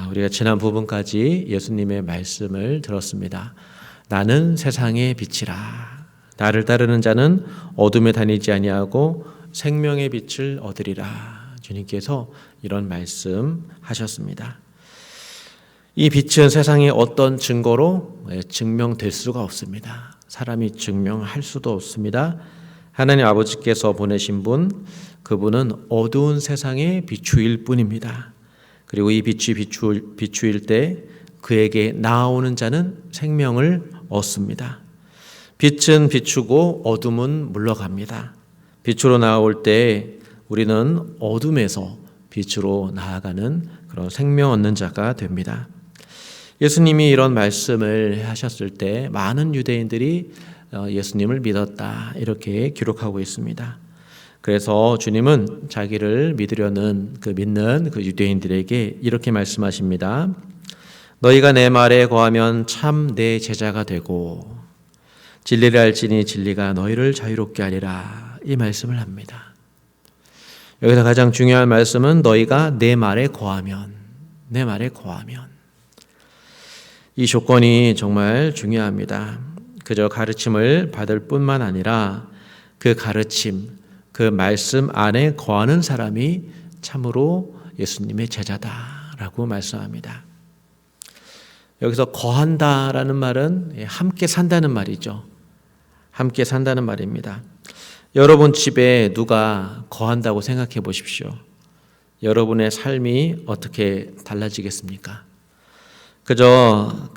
우리가 지난 부분까지 예수님의 말씀을 들었습니다. 나는 세상의 빛이라. 나를 따르는 자는 어둠에 다니지 아니하고 생명의 빛을 얻으리라. 주님께서 이런 말씀하셨습니다. 이 빛은 세상의 어떤 증거로 증명될 수가 없습니다. 사람이 증명할 수도 없습니다. 하나님 아버지께서 보내신 분, 그분은 어두운 세상의 비추일 뿐입니다. 그리고 이 빛이 비추일 때 그에게 나아오는 자는 생명을 얻습니다. 빛은 비추고 어둠은 물러갑니다. 빛으로 나아올 때 우리는 어둠에서 빛으로 나아가는 그런 생명 얻는 자가 됩니다. 예수님이 이런 말씀을 하셨을 때 많은 유대인들이 예수님을 믿었다 이렇게 기록하고 있습니다. 그래서 주님은 자기를 믿으려는 믿는 유대인들에게 이렇게 말씀하십니다. 너희가 내 말에 거하면 참 내 제자가 되고 진리를 알지니 진리가 너희를 자유롭게 하리라. 이 말씀을 합니다. 여기서 가장 중요한 말씀은 너희가 내 말에 거하면, 내 말에 거하면. 이 조건이 정말 중요합니다. 그저 가르침을 받을 뿐만 아니라 그 가르침, 그 말씀 안에 거하는 사람이 참으로 예수님의 제자다라고 말씀합니다. 여기서 거한다라는 말은 함께 산다는 말이죠. 함께 산다는 말입니다. 여러분 집에 누가 거한다고 생각해 보십시오. 여러분의 삶이 어떻게 달라지겠습니까? 그저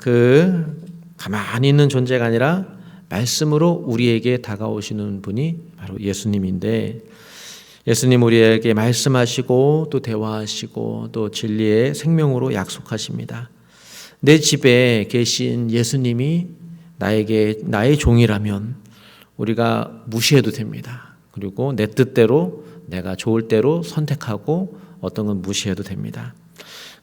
가만히 있는 존재가 아니라 말씀으로 우리에게 다가오시는 분이 바로 예수님인데, 예수님 우리에게 말씀하시고 또 대화하시고 또 진리의 생명으로 약속하십니다. 내 집에 계신 예수님이 나의 종이라면 우리가 무시해도 됩니다. 그리고 내 뜻대로 내가 좋을 대로 선택하고 어떤 건 무시해도 됩니다.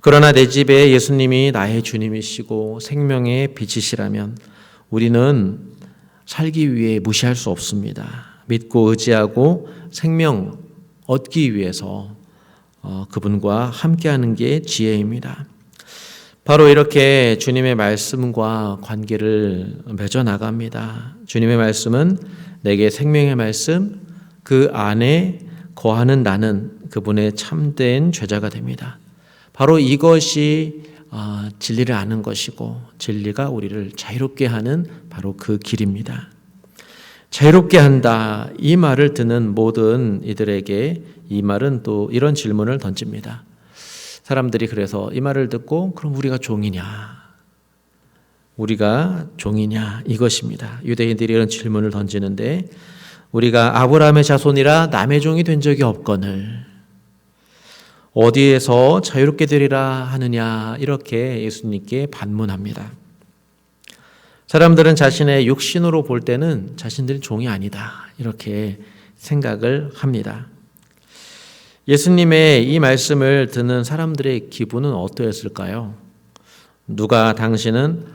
그러나 내 집에 예수님이 나의 주님이시고 생명의 빛이시라면 우리는 살기 위해 무시할 수 없습니다. 믿고 의지하고 생명 얻기 위해서 그분과 함께하는 게 지혜입니다. 바로 이렇게 주님의 말씀과 관계를 맺어 나갑니다. 주님의 말씀은 내게 생명의 말씀, 그 안에 거하는 나는 그분의 참된 제자가 됩니다. 바로 이것이 진리를 아는 것이고 진리가 우리를 자유롭게 하는 바로 그 길입니다. 자유롭게 한다, 이 말을 듣는 모든 이들에게 이 말은 또 이런 질문을 던집니다. 사람들이 그래서 이 말을 듣고 그럼 우리가 종이냐? 우리가 종이냐? 이것입니다. 유대인들이 이런 질문을 던지는데 우리가 아브라함의 자손이라 남의 종이 된 적이 없거늘 어디에서 자유롭게 되리라 하느냐, 이렇게 예수님께 반문합니다. 사람들은 자신의 육신으로 볼 때는 자신들이 종이 아니다 이렇게 생각을 합니다. 예수님의 이 말씀을 듣는 사람들의 기분은 어떠했을까요? 누가 당신은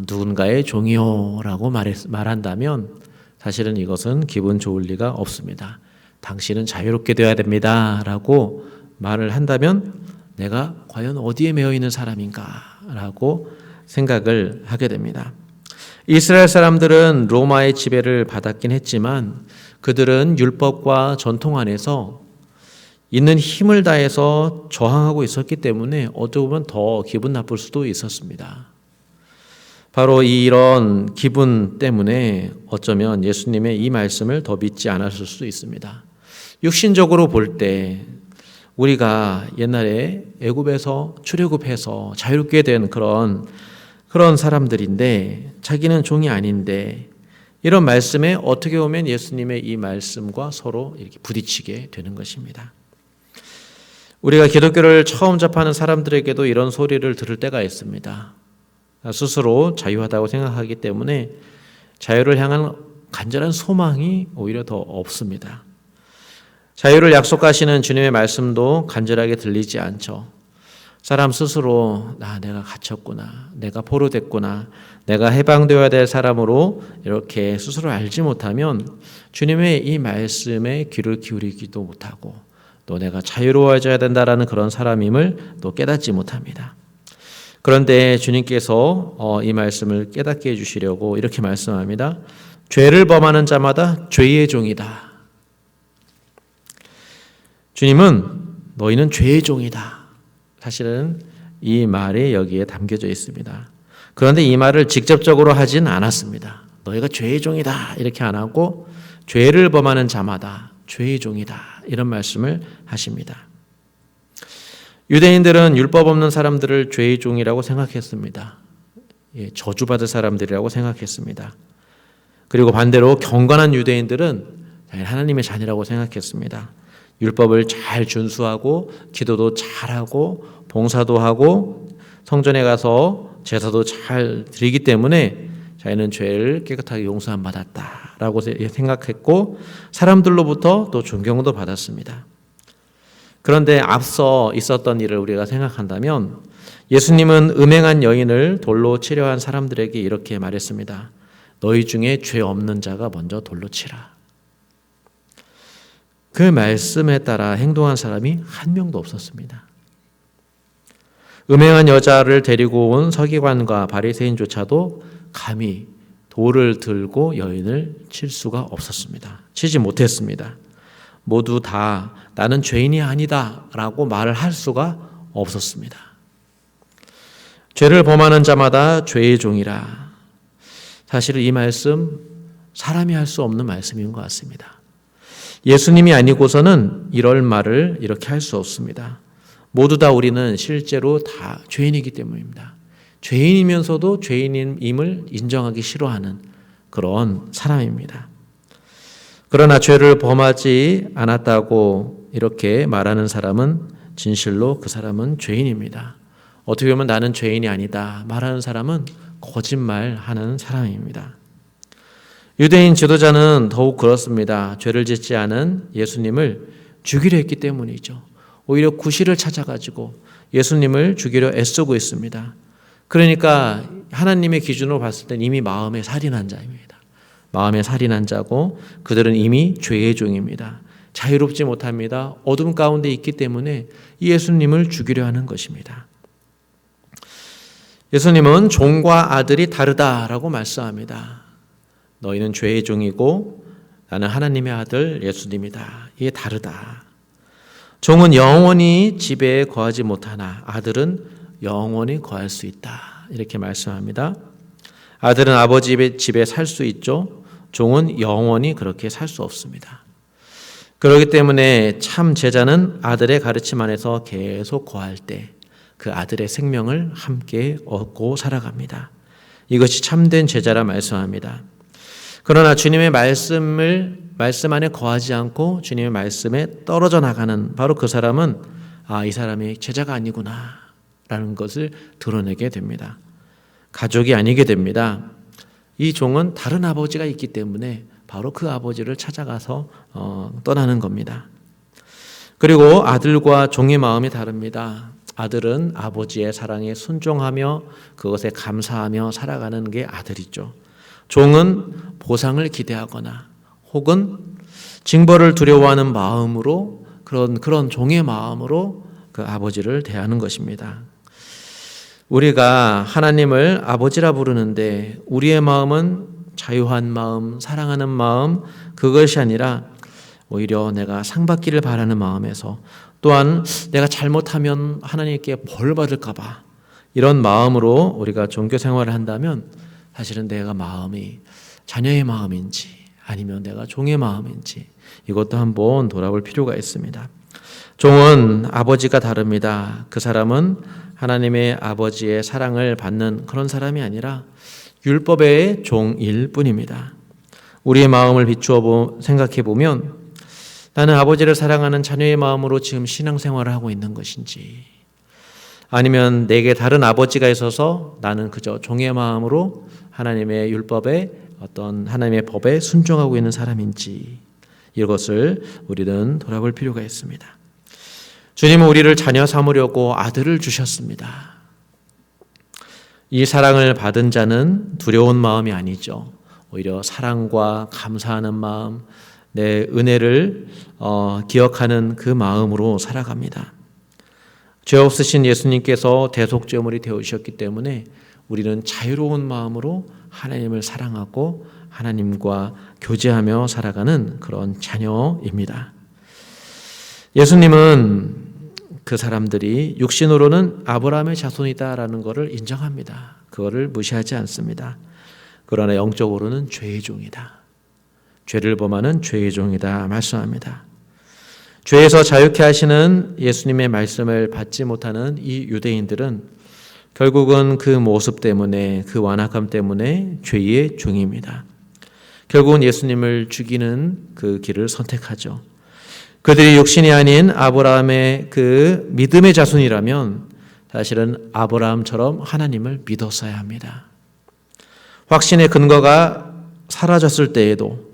누군가의 종이요 라고 말한다면 사실은 이것은 기분 좋을 리가 없습니다. 당신은 자유롭게 되어야 됩니다 라고 말을 한다면 내가 과연 어디에 매여 있는 사람인가 라고 생각을 하게 됩니다. 이스라엘 사람들은 로마의 지배를 받았긴 했지만 그들은 율법과 전통 안에서 있는 힘을 다해서 저항하고 있었기 때문에 어떻게 보면 더 기분 나쁠 수도 있었습니다. 바로 이런 기분 때문에 어쩌면 예수님의 이 말씀을 더 믿지 않았을 수도 있습니다. 육신적으로 볼 때 우리가 옛날에 애굽에서 출애굽해서 자유롭게 된 그런 사람들인데 자기는 종이 아닌데 이런 말씀에 어떻게 보면 예수님의 이 말씀과 서로 이렇게 부딪히게 되는 것입니다. 우리가 기독교를 처음 접하는 사람들에게도 이런 소리를 들을 때가 있습니다. 스스로 자유하다고 생각하기 때문에 자유를 향한 간절한 소망이 오히려 더 없습니다. 자유를 약속하시는 주님의 말씀도 간절하게 들리지 않죠. 사람 스스로 내가 갇혔구나, 내가 포로됐구나, 내가 해방되어야 될 사람으로 이렇게 스스로 알지 못하면 주님의 이 말씀에 귀를 기울이기도 못하고 또 내가 자유로워져야 된다라는 그런 사람임을 또 깨닫지 못합니다. 그런데 주님께서 이 말씀을 깨닫게 해주시려고 이렇게 말씀합니다. 죄를 범하는 자마다 죄의 종이다. 주님은 너희는 죄의 종이다. 사실은 이 말이 여기에 담겨져 있습니다. 그런데 이 말을 직접적으로 하진 않았습니다. 너희가 죄의 종이다 이렇게 안 하고 죄를 범하는 자마다 죄의 종이다 이런 말씀을 하십니다. 유대인들은 율법 없는 사람들을 죄의 종이라고 생각했습니다. 저주받을 사람들이라고 생각했습니다. 그리고 반대로 경건한 유대인들은 하나님의 자녀라고 생각했습니다. 율법을 잘 준수하고 기도도 잘하고 봉사도 하고 성전에 가서 제사도 잘 드리기 때문에 자기는 죄를 깨끗하게 용서함 받았다라고 생각했고 사람들로부터 또 존경도 받았습니다. 그런데 앞서 있었던 일을 우리가 생각한다면 예수님은 음행한 여인을 돌로 치려 한 사람들에게 이렇게 말했습니다. 너희 중에 죄 없는 자가 먼저 돌로 치라. 그 말씀에 따라 행동한 사람이 한 명도 없었습니다. 음행한 여자를 데리고 온 서기관과 바리새인조차도 감히 돌을 들고 여인을 칠 수가 없었습니다. 치지 못했습니다. 모두 다 나는 죄인이 아니다 라고 말을 할 수가 없었습니다. 죄를 범하는 자마다 죄의 종이라. 사실은 이 말씀 사람이 할 수 없는 말씀인 것 같습니다. 예수님이 아니고서는 이럴 말을 이렇게 할 수 없습니다. 모두 다 우리는 실제로 다 죄인이기 때문입니다. 죄인이면서도 죄인임을 인정하기 싫어하는 그런 사람입니다. 그러나 죄를 범하지 않았다고 이렇게 말하는 사람은 진실로 그 사람은 죄인입니다. 어떻게 보면 나는 죄인이 아니다 말하는 사람은 거짓말하는 사람입니다. 유대인 지도자는 더욱 그렇습니다. 죄를 짓지 않은 예수님을 죽이려 했기 때문이죠. 오히려 구실을 찾아가지고 예수님을 죽이려 애쓰고 있습니다. 그러니까 하나님의 기준으로 봤을 땐 이미 마음에 살인한 자입니다. 마음에 살인한 자고 그들은 이미 죄의 종입니다. 자유롭지 못합니다. 어둠 가운데 있기 때문에 예수님을 죽이려 하는 것입니다. 예수님은 종과 아들이 다르다라고 말씀합니다. 너희는 죄의 종이고 나는 하나님의 아들 예수님이다. 이게 다르다. 종은 영원히 집에 거하지 못하나 아들은 영원히 거할 수 있다. 이렇게 말씀합니다. 아들은 아버지 집에 살 수 있죠. 종은 영원히 그렇게 살 수 없습니다. 그렇기 때문에 참 제자는 아들의 가르침 안에서 계속 거할 때 그 아들의 생명을 함께 얻고 살아갑니다. 이것이 참된 제자라 말씀합니다. 그러나 주님의 말씀 안에 거하지 않고 주님의 말씀에 떨어져 나가는 바로 그 사람은 이 사람이 제자가 아니구나 라는 것을 드러내게 됩니다. 가족이 아니게 됩니다. 이 종은 다른 아버지가 있기 때문에 바로 그 아버지를 찾아가서 떠나는 겁니다. 그리고 아들과 종의 마음이 다릅니다. 아들은 아버지의 사랑에 순종하며 그것에 감사하며 살아가는 게 아들이죠. 종은 보상을 기대하거나 혹은 징벌을 두려워하는 마음으로 그런 종의 마음으로 그 아버지를 대하는 것입니다. 우리가 하나님을 아버지라 부르는데 우리의 마음은 자유한 마음, 사랑하는 마음 그것이 아니라 오히려 내가 상 받기를 바라는 마음에서 또한 내가 잘못하면 하나님께 벌 받을까 봐 이런 마음으로 우리가 종교 생활을 한다면 사실은 내가 마음이 자녀의 마음인지 아니면 내가 종의 마음인지 이것도 한번 돌아볼 필요가 있습니다. 종은 아버지가 다릅니다. 그 사람은 하나님의 아버지의 사랑을 받는 그런 사람이 아니라 율법의 종일 뿐입니다. 우리의 마음을 비추어 생각해 보면 나는 아버지를 사랑하는 자녀의 마음으로 지금 신앙생활을 하고 있는 것인지 아니면 내게 다른 아버지가 있어서 나는 그저 종의 마음으로 하나님의 율법에 어떤 하나님의 법에 순종하고 있는 사람인지 이것을 우리는 돌아볼 필요가 있습니다. 주님은 우리를 자녀 삼으려고 아들을 주셨습니다. 이 사랑을 받은 자는 두려운 마음이 아니죠. 오히려 사랑과 감사하는 마음, 내 은혜를 기억하는 그 마음으로 살아갑니다. 죄 없으신 예수님께서 대속제물이 되어주셨기 때문에 우리는 자유로운 마음으로 하나님을 사랑하고 하나님과 교제하며 살아가는 그런 자녀입니다. 예수님은 그 사람들이 육신으로는 아브라함의 자손이다라는 것을 인정합니다. 그거를 무시하지 않습니다. 그러나 영적으로는 죄의 종이다. 죄를 범하는 죄의 종이다 말씀합니다. 죄에서 자유케 하시는 예수님의 말씀을 받지 못하는 이 유대인들은 결국은 그 모습 때문에, 그 완악함 때문에 죄의 종입니다. 결국은 예수님을 죽이는 그 길을 선택하죠. 그들이 육신이 아닌 아브라함의 그 믿음의 자손이라면 사실은 아브라함처럼 하나님을 믿었어야 합니다. 확신의 근거가 사라졌을 때에도,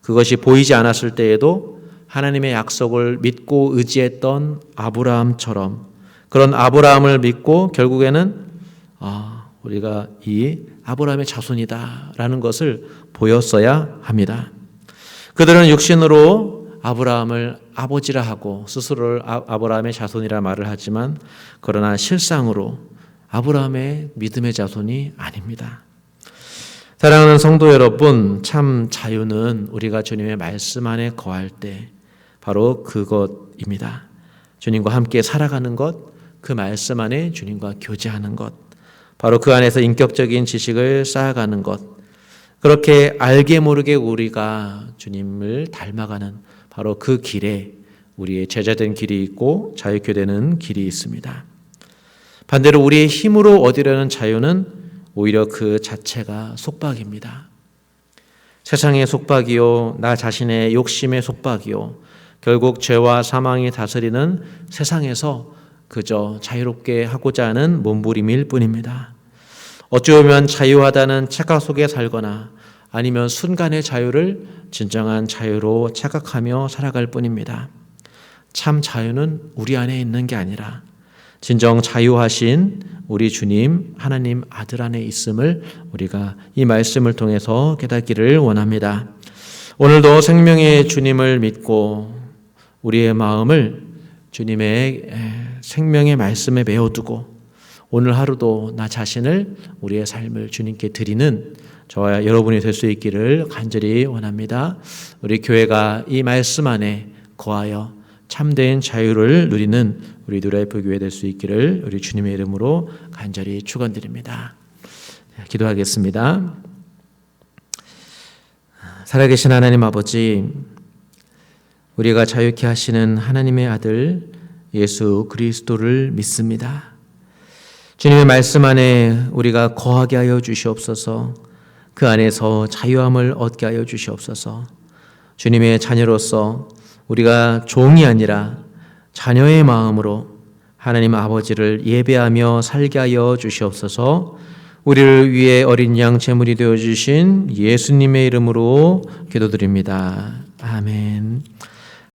그것이 보이지 않았을 때에도 하나님의 약속을 믿고 의지했던 아브라함처럼, 그런 아브라함을 믿고 결국에는 우리가 이 아브라함의 자손이다라는 것을 보였어야 합니다. 그들은 육신으로 아브라함을 아버지라 하고 스스로를 아브라함의 자손이라 말을 하지만, 그러나 실상으로 아브라함의 믿음의 자손이 아닙니다. 사랑하는 성도 여러분, 참 자유는 우리가 주님의 말씀 안에 거할 때 바로 그것입니다. 주님과 함께 살아가는 것, 그 말씀 안에 주님과 교제하는 것, 바로 그 안에서 인격적인 지식을 쌓아가는 것, 그렇게 알게 모르게 우리가 주님을 닮아가는 바로 그 길에 우리의 제자된 길이 있고 자유케 되는 길이 있습니다. 반대로 우리의 힘으로 얻으려는 자유는 오히려 그 자체가 속박입니다. 세상의 속박이요, 나 자신의 욕심의 속박이요, 결국 죄와 사망이 다스리는 세상에서 그저 자유롭게 하고자 하는 몸부림일 뿐입니다. 어찌 보면 자유하다는 착각 속에 살거나 아니면 순간의 자유를 진정한 자유로 착각하며 살아갈 뿐입니다. 참 자유는 우리 안에 있는 게 아니라 진정 자유하신 우리 주님 하나님 아들 안에 있음을 우리가 이 말씀을 통해서 깨닫기를 원합니다. 오늘도 생명의 주님을 믿고 우리의 마음을 주님의 생명의 말씀에 메워두고 오늘 하루도 나 자신을, 우리의 삶을 주님께 드리는 저와 여러분이 될 수 있기를 간절히 원합니다. 우리 교회가 이 말씀 안에 거하여 참된 자유를 누리는 우리 뉴라이프 교회 될 수 있기를 우리 주님의 이름으로 간절히 축원드립니다. 기도하겠습니다. 살아계신 하나님 아버지, 우리가 자유케 하시는 하나님의 아들 예수 그리스도를 믿습니다. 주님의 말씀 안에 우리가 거하게 하여 주시옵소서. 그 안에서 자유함을 얻게 하여 주시옵소서. 주님의 자녀로서 우리가 종이 아니라 자녀의 마음으로 하나님 아버지를 예배하며 살게 하여 주시옵소서. 우리를 위해 어린 양 제물이 되어주신 예수님의 이름으로 기도드립니다. 아멘.